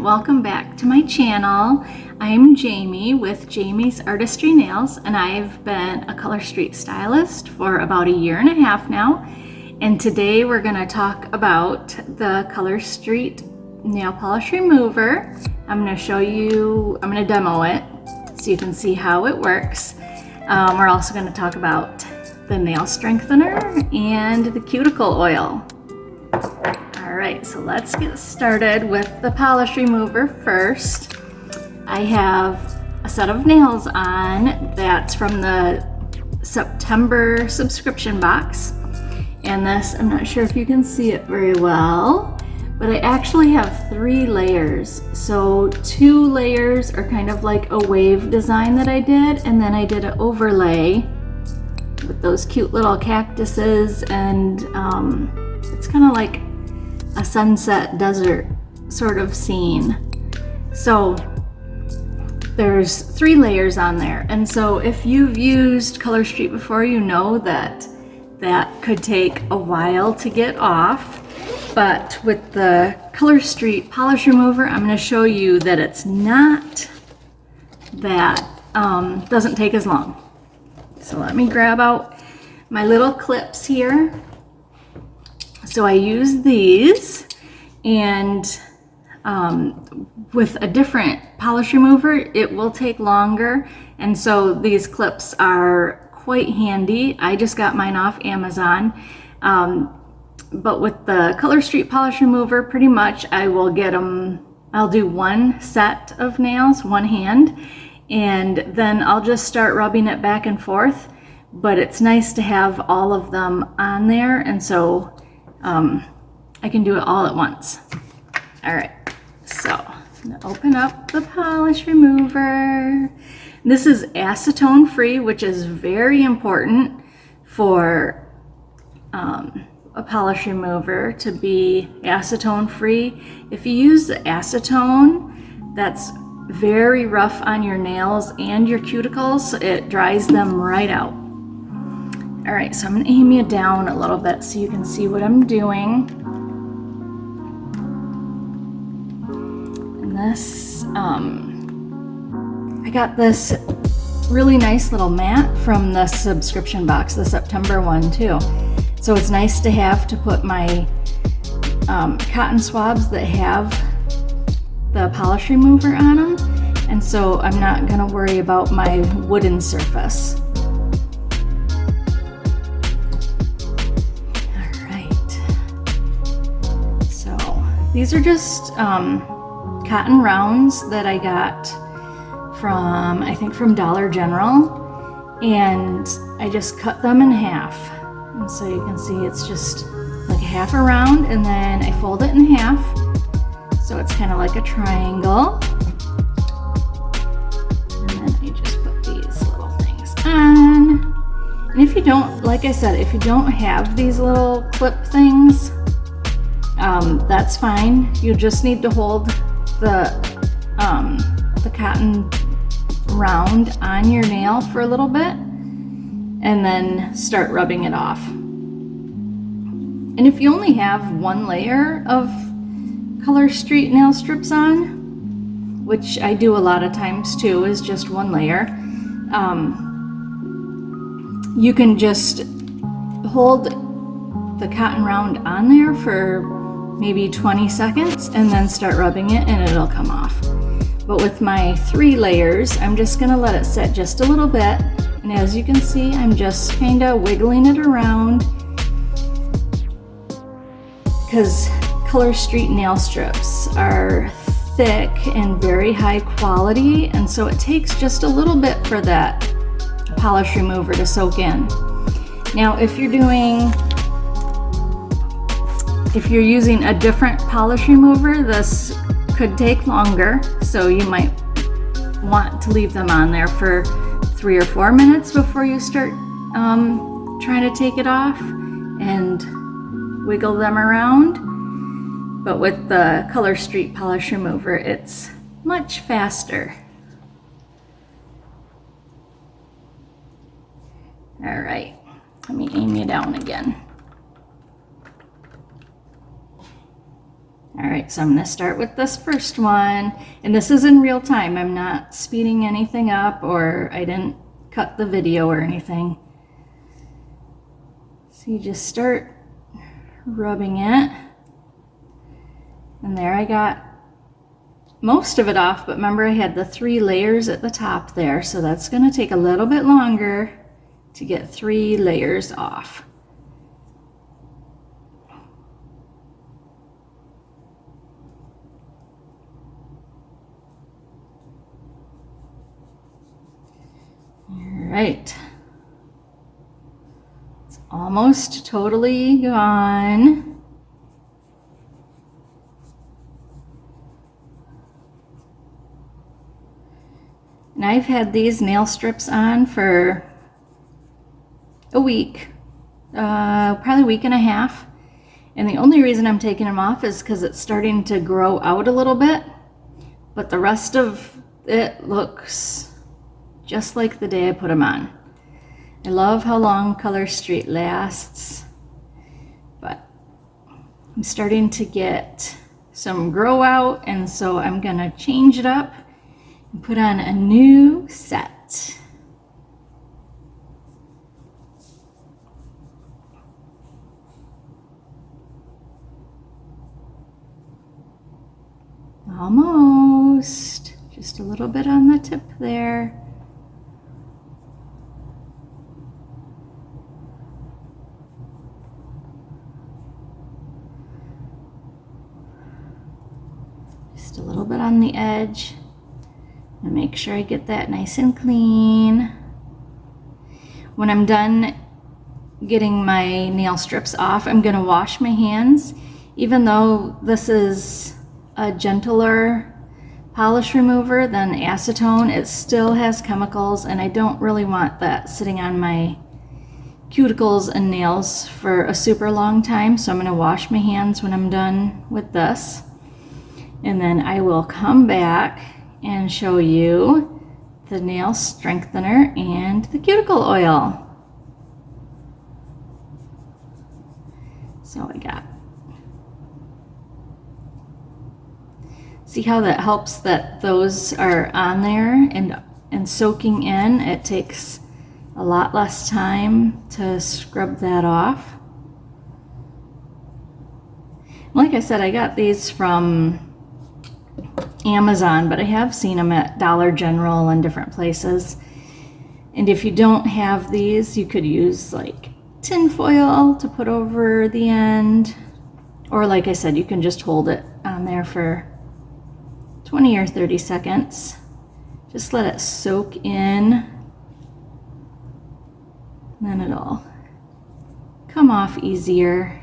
welcome back to my channel. I'm Jamie with Jamie's Artistry Nails, and I've been a color street stylist for about 1.5 years now. And today we're going to talk about the Color Street nail polish remover. I'm going to show you, I'm going to demo it so you can see how it works. We're also going to talk about the nail strengthener and the cuticle oil. Alright, so let's get started with the polish remover first. I have a set of nails on that's from the September subscription box. And this, I'm not sure if you can see it very well, but I actually have 3 layers. So 2 layers are kind of like a wave design that I did, and then I did an overlay with those cute little cactuses, and it's kind of like a sunset desert sort of scene. So there's 3 layers on there, and so if you've used Color Street before, you know that that could take a while to get off. But with the Color Street polish remover, I'm going to show you that it's not that, doesn't take as long. So let me grab out my little clips here. So I use these, and with a different polish remover, it will take longer. And so these clips are quite handy. I just got mine off Amazon. But with the Color Street polish remover, pretty much I will get them, I'll do 1 set of nails, 1 hand, and then I'll just start rubbing it back and forth. But it's nice to have all of them on there, and so I can do it all at once. All right, so I'm gonna open up the polish remover. This is acetone free, which is very important for a polish remover to be acetone free. If you use the acetone, that's very rough on your nails and your cuticles. It dries them right out. All right, so I'm gonna aim you down a little bit so you can see what I'm doing. And this, I got this really nice little mat from the subscription box, the September one too. So it's nice to have to put my cotton swabs that have the polish remover on them. And so I'm not gonna worry about my wooden surface. These are just cotton rounds that I got from, I think from Dollar General, and I just cut them in half. And so you can see it's just like a half a round, and then I fold it in half. So it's kind of like a triangle. And then I just put these little things on. And if you don't, like I said, if you don't have these little clip things, that's fine. You just need to hold the cotton round on your nail for a little bit and then start rubbing it off. And if you only have 1 layer of Color Street nail strips on, which I do a lot of times too, is just 1 layer, you can just hold the cotton round on there for maybe 20 seconds and then start rubbing it and it'll come off. But with my 3 layers, I'm just gonna let it set just a little bit. And as you can see, I'm just kinda wiggling it around because Color Street nail strips are thick and very high quality, and so it takes just a little bit for that polish remover to soak in. Now, if you're using a different polish remover, this could take longer, so you might want to leave them on there for 3 or 4 minutes before you start trying to take it off and wiggle them around. But with the Color Street polish remover, it's much faster. All right, let me aim you down again. All right, so I'm going to start with this first one, and this is in real time. I'm not speeding anything up, or I didn't cut the video or anything. So you just start rubbing it, and there I got most of it off, but remember I had the 3 layers at the top there, so that's going to take a little bit longer to get 3 layers off. All right, it's almost totally gone. And I've had these nail strips on for a week, probably a week and a half. And the only reason I'm taking them off is because it's starting to grow out a little bit. But the rest of it looks just like the day I put them on. I love how long Color Street lasts. But I'm starting to get some grow out, and so I'm gonna change it up and put on a new set. Almost, just a little bit on the tip there. Just a little bit on the edge. And make sure I get that nice and clean. When I'm done getting my nail strips off, I'm gonna wash my hands. Even though this is a gentler polish remover than acetone, it still has chemicals, and I don't really want that sitting on my cuticles and nails for a super long time. So I'm gonna wash my hands when I'm done with this. And then I will come back and show you the nail strengthener and the cuticle oil. So I got, see how that helps that those are on there and soaking in. It takes a lot less time to scrub that off. Like I said, I got these from Amazon, but I have seen them at Dollar General and different places. And if you don't have these, you could use like tin foil to put over the end, or like I said, you can just hold it on there for 20 or 30 seconds. Just let it soak in, and then it'll come off easier.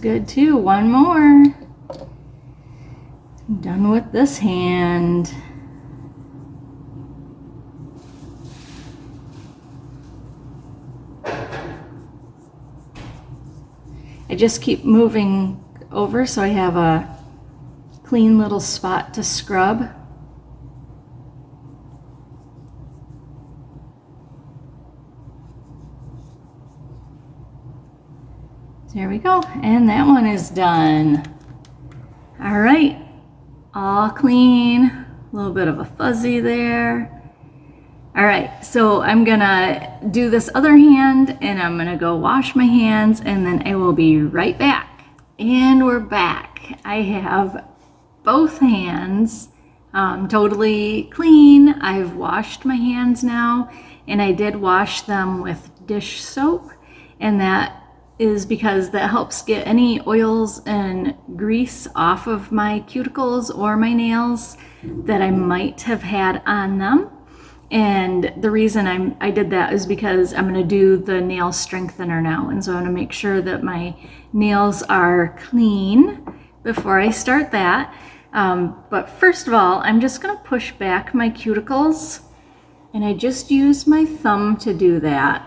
Good too. One more. I'm done with this hand. I just keep moving over so I have a clean little spot to scrub. There we go, and that one is done. All right, all clean, a little bit of a fuzzy there. All right, so I'm gonna do this other hand, and I'm gonna go wash my hands, and then I will be right back. And we're back. I have both hands totally clean. I've washed my hands now, and I did wash them with dish soap, and that is because that helps get any oils and grease off of my cuticles or my nails that I might have had on them. And the reason I did that is because I'm going to do the nail strengthener now, and so I want to make sure that my nails are clean before I start that. But first of all, I'm just going to push back my cuticles, and I just use my thumb to do that.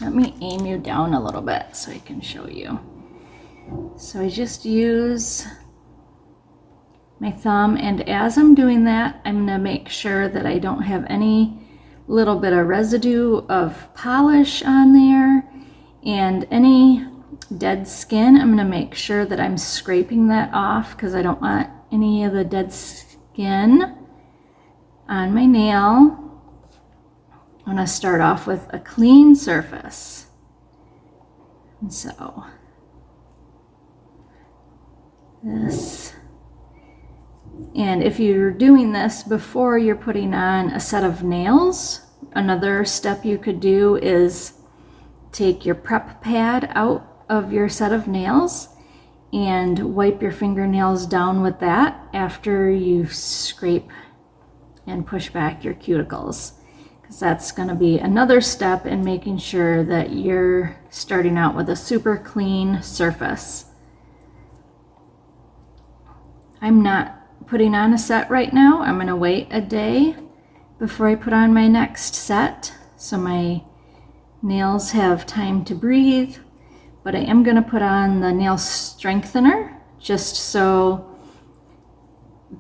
Let me aim you down a little bit so I can show you. So I just use my thumb, and as I'm doing that, I'm going to make sure that I don't have any little bit of residue of polish on there, and any dead skin, I'm going to make sure that I'm scraping that off because I don't want any of the dead skin on my nail. I'm going to start off with a clean surface. And so this, and if you're doing this before you're putting on a set of nails, another step you could do is take your prep pad out of your set of nails and wipe your fingernails down with that after you scrape and push back your cuticles, because that's going to be another step in making sure that you're starting out with a super clean surface. I'm not putting on a set right now. I'm going to wait a day before I put on my next set so my nails have time to breathe, but I am going to put on the nail strengthener just so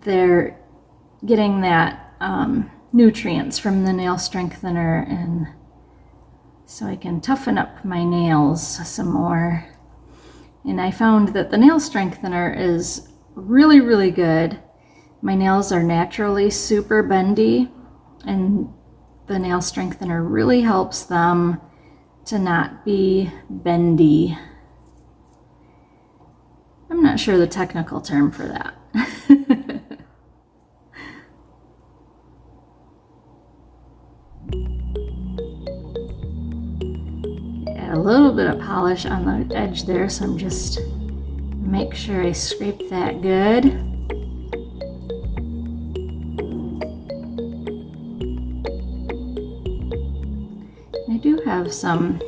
they're getting that nutrients from the nail strengthener, and so I can toughen up my nails some more. And I found that the nail strengthener is really, really good. My nails are naturally super bendy, and the nail strengthener really helps them to not be bendy. I'm not sure the technical term for that. Add a little bit of polish on the edge there, so I'm just make sure I scrape that good. I do have some,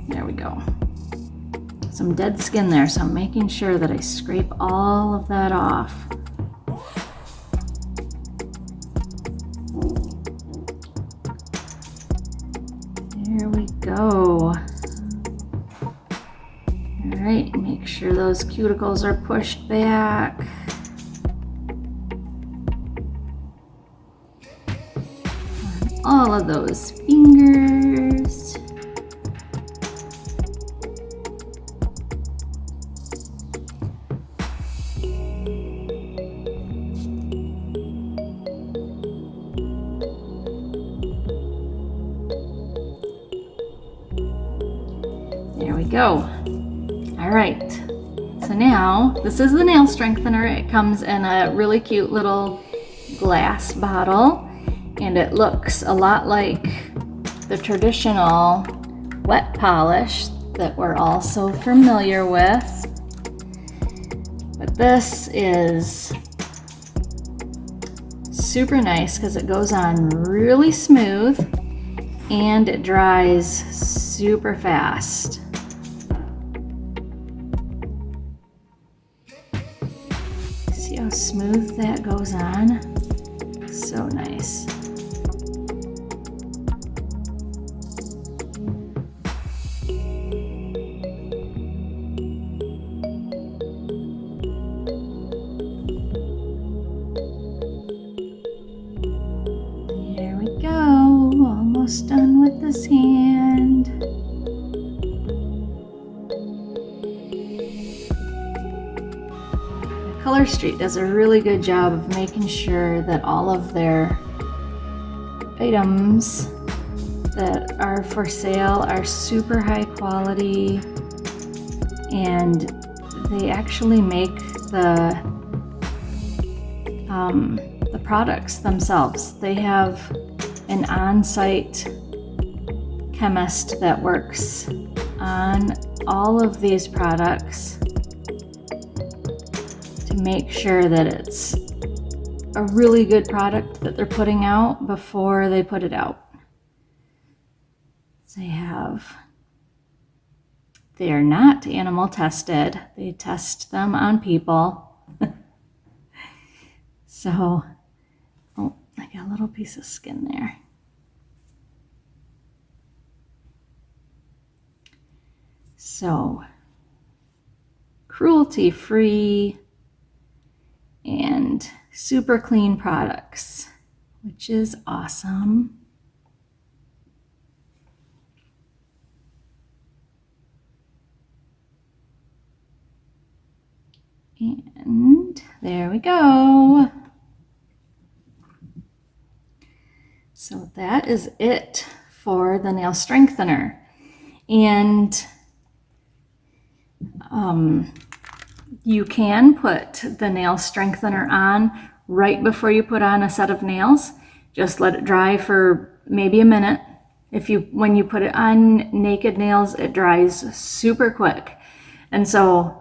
there we go, some dead skin there, so I'm making sure that I scrape all of that off. There we go. All right, make sure those cuticles are pushed back. On all of those fingers. There we go. All right, so now this is the nail strengthener. It comes in a really cute little glass bottle, and it looks a lot like the traditional wet polish that we're all so familiar with. But this is super nice because it goes on really smooth and it dries super fast. See how smooth that goes on? So nice. There we go, almost done with this hand. Color Street does a really good job of making sure that all of their items that are for sale are super high quality, and they actually make the products themselves. They have an on-site chemist that works on all of these products to make sure that it's a really good product that they're putting out before they put it out. They are not animal tested. They test them on people. So, oh, I got a little piece of skin there. So, cruelty-free and super clean products, which is awesome. And there we go. So that is it for the nail strengthener. And you can put the nail strengthener on right before you put on a set of nails. Just let it dry for maybe a minute. When you put it on naked nails, it dries super quick. And so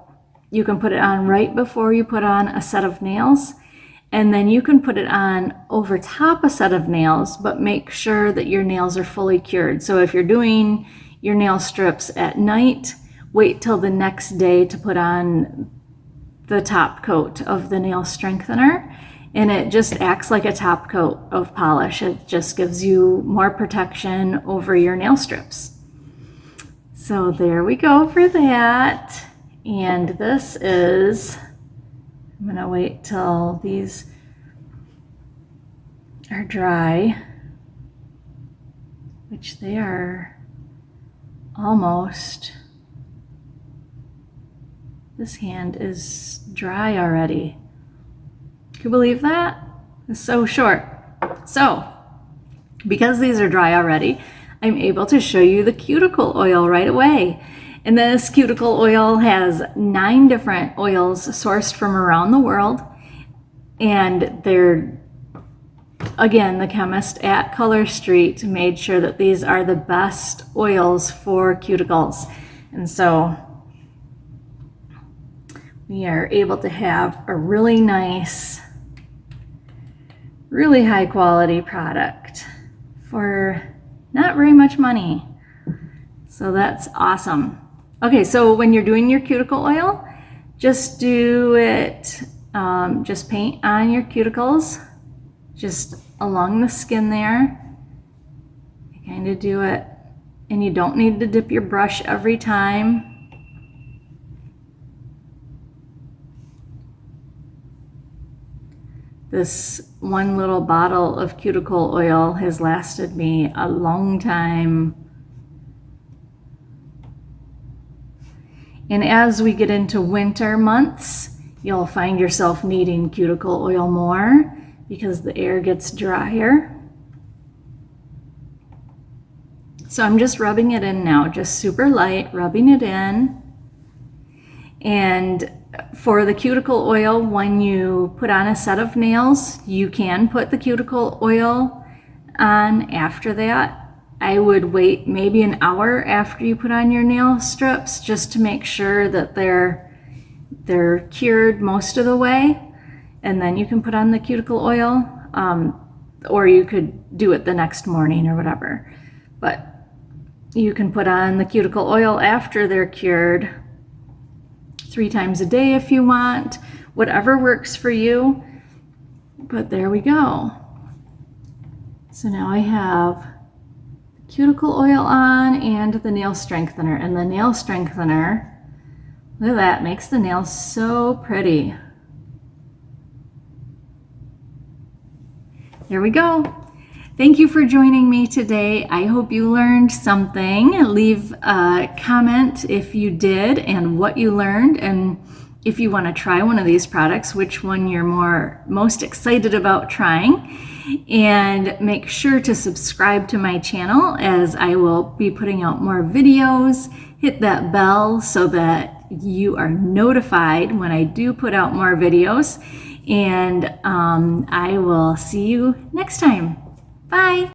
you can put it on right before you put on a set of nails, and then you can put it on over top a set of nails, but make sure that your nails are fully cured. So if you're doing your nail strips at night, wait till the next day to put on the top coat of the nail strengthener, and it just acts like a top coat of polish. It just gives you more protection over your nail strips. So there we go for that. And this is, I'm gonna wait till these are dry, which they are almost. This hand is dry already. Can you believe that? It's so short. So, because these are dry already, I'm able to show you the cuticle oil right away. And this cuticle oil has 9 different oils sourced from around the world. And they're, again, the chemist at Color Street made sure that these are the best oils for cuticles. And so we are able to have a really nice, really high quality product for not very much money. So that's awesome. Okay, so when you're doing your cuticle oil, just do it, just paint on your cuticles, just along the skin there. You kind of do it, and you don't need to dip your brush every time. This one little bottle of cuticle oil has lasted me a long time. And as we get into winter months, you'll find yourself needing cuticle oil more because the air gets drier. So I'm just rubbing it in now, just super light, rubbing it in. And for the cuticle oil, when you put on a set of nails, you can put the cuticle oil on after that. I would wait maybe an hour after you put on your nail strips just to make sure that they're cured most of the way, and then you can put on the cuticle oil, or you could do it the next morning or whatever. But you can put on the cuticle oil after they're cured 3 times a day if you want, whatever works for you. But there we go. So now I have cuticle oil on and the nail strengthener, and the nail strengthener, look at that, makes the nails so pretty. There we go. Thank you for joining me today. I hope you learned something. Leave a comment if you did and what you learned, and if you want to try one of these products, which one you're most excited about trying. And make sure to subscribe to my channel, as I will be putting out more videos. Hit that bell so that you are notified when I do put out more videos. And I will see you next time. Bye.